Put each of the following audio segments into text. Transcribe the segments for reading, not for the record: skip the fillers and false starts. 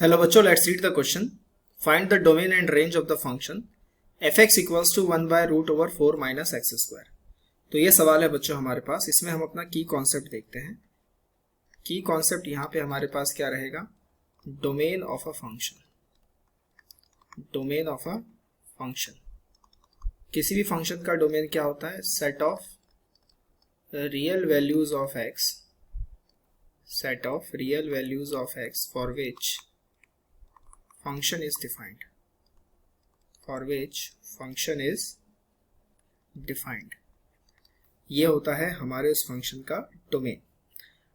Hello बच्चों, let's read the question. Find the domain and range of the function f(x) equals to 1 by root over 4 minus x square. तो ये सवाल है बच्चों हमारे पास. इसमें हम अपना की कॉन्सेप्ट देखते हैं. की कॉन्सेप्ट यहाँ पे हमारे पास क्या रहेगा? Domain of a function. Domain of a function. किसी भी फंक्शन का डोमेन क्या होता है? Set of real values of x, set of real values of x for which function is defined. For which function is defined. ये होता है हमारे उस फंक्शन का डोमेन.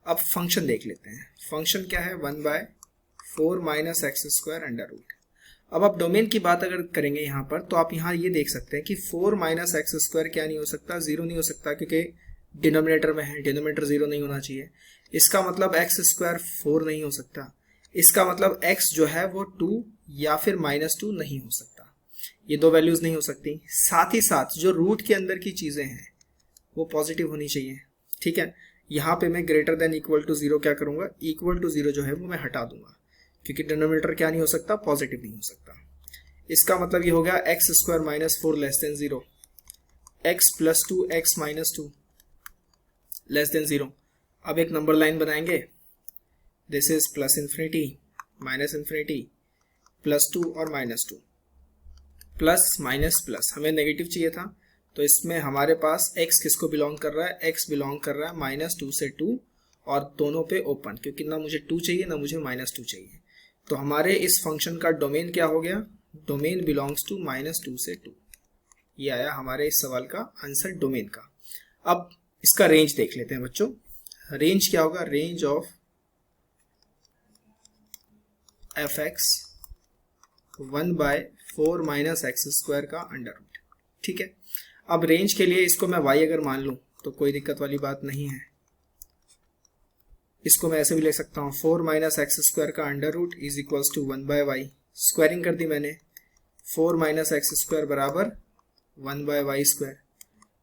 अब फंक्शन देख लेते हैं. फंक्शन क्या है? 1 by 4 minus x square under root. अब आप डोमेन की बात अगर करेंगे यहाँ पर, तो आप यहाँ ये देख सकते हैं कि 4 minus x square क्या नहीं हो सकता? 0 नहीं हो सकता, क्योंकि डिनोमिनेटर में है. डिनोमिनेटर 0 नहीं होना चाहिए. इसका मतलब x स्क्वायर 4 नहीं हो सकता. इसका मतलब x जो है वो 2 या फिर -2 नहीं हो सकता. ये दो वैल्यूज नहीं हो सकती. साथ ही साथ जो रूट के अंदर की चीजें हैं वो पॉजिटिव होनी चाहिए. ठीक है. यहाँ पे मैं ग्रेटर देन इक्वल टू 0 क्या करूंगा? इक्वल टू 0 जो है वो मैं हटा दूंगा, क्योंकि डिनोमिनेटर क्या नहीं हो सकता? पॉजिटिव नहीं हो सकता. इसका मतलब ये हो गया x square -4 less than 0, x + 2 x -2 less than 0. अब एक नंबर लाइन बनाएंगे. This is plus infinity, minus infinity, +2 और -2, प्लस माइनस प्लस. हमें नेगेटिव चाहिए था, तो इसमें हमारे पास x किसको बिलोंग कर रहा है? x बिलोंग कर रहा है -2 से 2, और दोनों पे ओपन, क्योंकि ना मुझे 2 चाहिए ना मुझे -2 चाहिए. तो हमारे इस फंक्शन का डोमेन क्या हो गया? डोमेन बिलोंग्स टू -2 से 2. ये आया हमारे इस सवाल का आंसर डोमेन का. अब इसका रेंज देख लेते हैं बच्चों. रेंज क्या होगा? Range of f(x) 1 by 4 minus x square का अंडर रूट. ठीक है. अब रेंज के लिए इसको मैं y अगर मान लूं तो कोई दिक्कत वाली बात नहीं है. इसको मैं ऐसे भी ले सकता हूं, 4 minus x square का under root is equals to 1 by y. Squaring कर दी मैंने. 4 minus x square बराबर 1 by y square.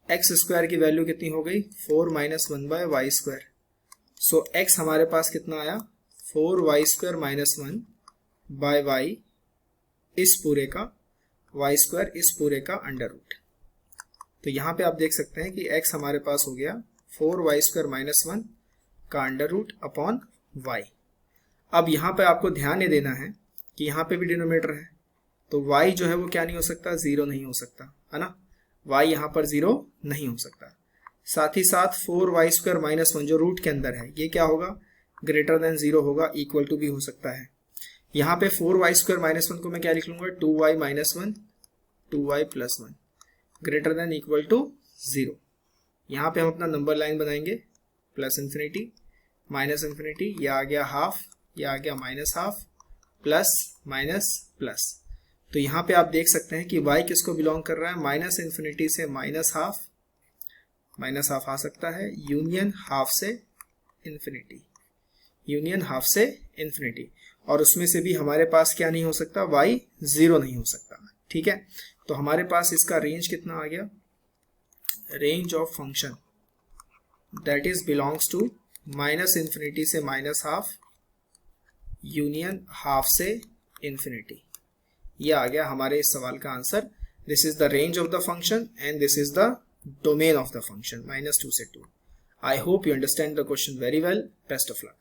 x square की वैल्यू कितनी हो गई? 4 minus 1 by y square. So x हमारे पास कितना आया? 4y स्क्वायर -1 बाय y इस पूरे का, y स्क्वायर इस पूरे का अंडर रूट. तो यहाँ पे आप देख सकते हैं कि x हमारे पास हो गया 4y स्क्वायर -1 का अंडर रूट अपॉन y. अब यहाँ पे आपको ध्यान ये देना है कि यहाँ पे भी डिनोमिनेटर है, तो y जो है वो क्या नहीं हो सकता? 0 नहीं हो सकता, है ना. y यहाँ पर 0 नहीं हो सकता. साथ ही साथ 4y स्क्वायर -1 जो रूट के अंदर है, ये क्या होगा? ग्रेटर देन 0 होगा, इक्वल टू भी हो सकता है. यहाँ पे 4y स्क्वायर -1 को मैं क्या लिख लूंगा? 2y -1 2y + 1 greater than equal to 0. यहाँ पे हम अपना नंबर लाइन बनाएंगे. प्लस इंफिनिटी, माइनस इंफिनिटी, यह आ गया हाफ, यह आ गया -हाफ, प्लस माइनस प्लस. तो यहाँ पे आप देख सकते हैं कि y किसको बिलोंग कर रहा है? माइनस इंफिनिटी से -हाफ, -हाफ आ सकता है, यूनियन हाफ से इंफिनिटी, यूनियन हाफ से इंफिनिटी. और उसमें से भी हमारे पास क्या नहीं हो सकता? y 0 नहीं हो सकता. ठीक है. तो हमारे पास इसका रेंज कितना आ गया? Range of function that is belongs to minus infinity से -हाफ, यूनियन हाफ से इंफिनिटी. ये आ गया हमारे इस सवाल का answer. This is the range of the function and this is the domain of the function -2 से 2. I hope you understand the question very well. Best of luck.